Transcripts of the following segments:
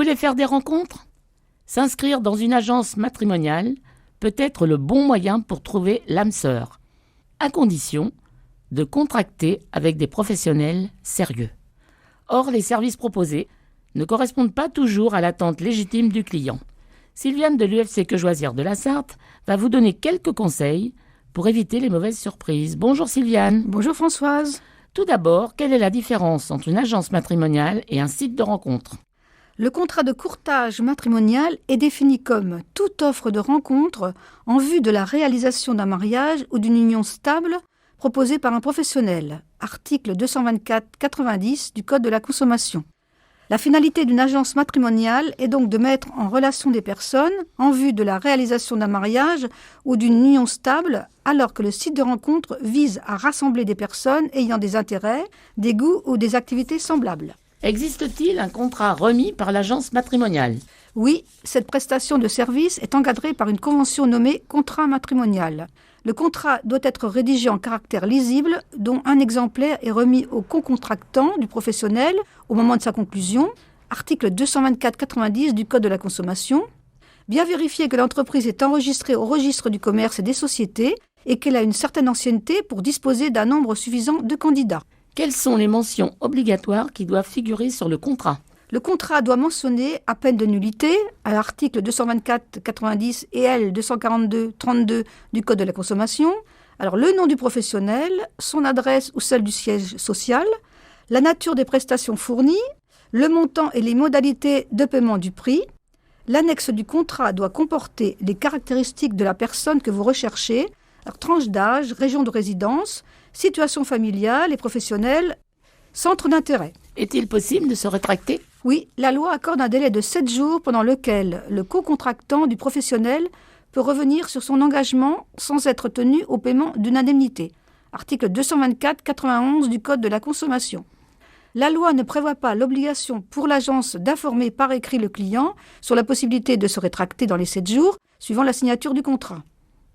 voulez faire des rencontres ? S'inscrire dans une agence matrimoniale peut être le bon moyen pour trouver l'âme sœur, à condition de contracter avec des professionnels sérieux. Or, les services proposés ne correspondent pas toujours à l'attente légitime du client. Sylviane de l'UFC Que Choisir de la Sarthe va vous donner quelques conseils pour éviter les mauvaises surprises. Bonjour Sylviane. Bonjour Françoise. Tout d'abord, quelle est la différence entre une agence matrimoniale et un site de rencontre ? Le contrat de courtage matrimonial est défini comme toute offre de rencontre en vue de la réalisation d'un mariage ou d'une union stable proposée par un professionnel. Article 224-90 du Code de la consommation. La finalité d'une agence matrimoniale est donc de mettre en relation des personnes en vue de la réalisation d'un mariage ou d'une union stable, alors que le site de rencontre vise à rassembler des personnes ayant des intérêts, des goûts ou des activités semblables. Existe-t-il un contrat remis par l'agence matrimoniale ? Oui, cette prestation de service est encadrée par une convention nommée contrat matrimonial. Le contrat doit être rédigé en caractère lisible, dont un exemplaire est remis au concontractant du professionnel au moment de sa conclusion, article 224-90 du Code de la consommation. Bien vérifier que l'entreprise est enregistrée au registre du commerce et des sociétés et qu'elle a une certaine ancienneté pour disposer d'un nombre suffisant de candidats. Quelles sont les mentions obligatoires qui doivent figurer sur le contrat ? Le contrat doit mentionner, à peine de nullité, à l'article 224-90 et L 242-32 du Code de la consommation, alors le nom du professionnel, son adresse ou celle du siège social, la nature des prestations fournies, le montant et les modalités de paiement du prix. L'annexe du contrat doit comporter les caractéristiques de la personne que vous recherchez, alors tranche d'âge, région de résidence, situation familiale et professionnelle, centre d'intérêt. Est-il possible de se rétracter ? Oui, la loi accorde un délai de 7 jours pendant lequel le co-contractant du professionnel peut revenir sur son engagement sans être tenu au paiement d'une indemnité. Article 224-91 du Code de la consommation. La loi ne prévoit pas l'obligation pour l'agence d'informer par écrit le client sur la possibilité de se rétracter dans les 7 jours suivant la signature du contrat.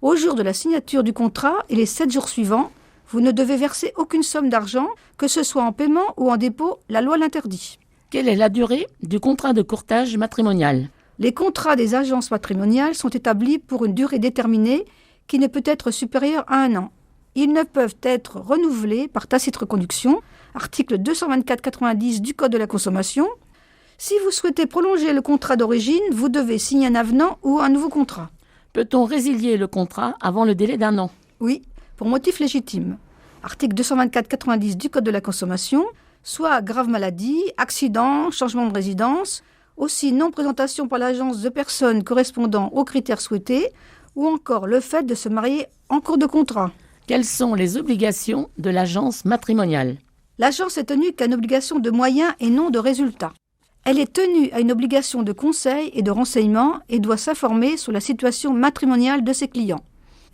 Au jour de la signature du contrat et les 7 jours suivants, vous ne devez verser aucune somme d'argent, que ce soit en paiement ou en dépôt, la loi l'interdit. Quelle est la durée du contrat de courtage matrimonial ? Les contrats des agences matrimoniales sont établis pour une durée déterminée qui ne peut être supérieure à 1 an. Ils ne peuvent être renouvelés par tacite reconduction, article 224-90 du Code de la consommation. Si vous souhaitez prolonger le contrat d'origine, vous devez signer un avenant ou un nouveau contrat. Peut-on résilier le contrat avant le délai d'1 an ? Oui, pour motif légitime. Article 224-90 du Code de la consommation, soit grave maladie, accident, changement de résidence, aussi non-présentation par l'agence de personnes correspondant aux critères souhaités, ou encore le fait de se marier en cours de contrat. Quelles sont les obligations de l'agence matrimoniale ? L'agence est tenue qu'à une obligation de moyens et non de résultats. Elle est tenue à une obligation de conseil et de renseignement et doit s'informer sur la situation matrimoniale de ses clients.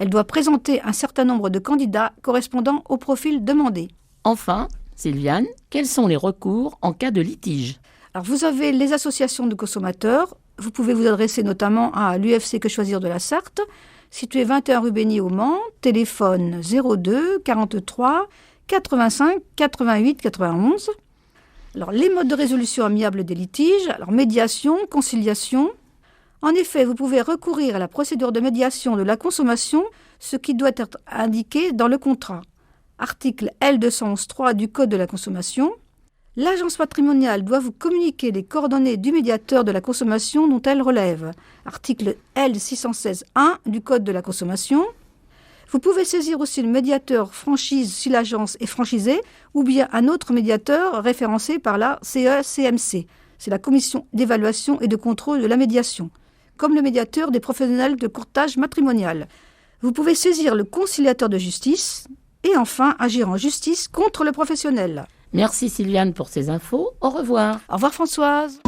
Elle doit présenter un certain nombre de candidats correspondant au profil demandé. Enfin, Sylviane, quels sont les recours en cas de litige ? Alors vous avez les associations de consommateurs. Vous pouvez vous adresser notamment à l'UFC Que Choisir de la Sarthe, situé 21 rue Bénier au Mans, téléphone 02 43 85 88 91. Alors les modes de résolution amiable des litiges, alors médiation, conciliation. En effet, vous pouvez recourir à la procédure de médiation de la consommation, ce qui doit être indiqué dans le contrat. Article L211-3 du Code de la consommation. L'agence matrimoniale doit vous communiquer les coordonnées du médiateur de la consommation dont elle relève. Article L616-1 du Code de la consommation. Vous pouvez saisir aussi le médiateur franchise si l'agence est franchisée ou bien un autre médiateur référencé par la CECMC. C'est la Commission d'évaluation et de contrôle de la médiation, comme le médiateur des professionnels de courtage matrimonial. Vous pouvez saisir le conciliateur de justice et enfin agir en justice contre le professionnel. Merci Sylviane pour ces infos. Au revoir. Au revoir Françoise.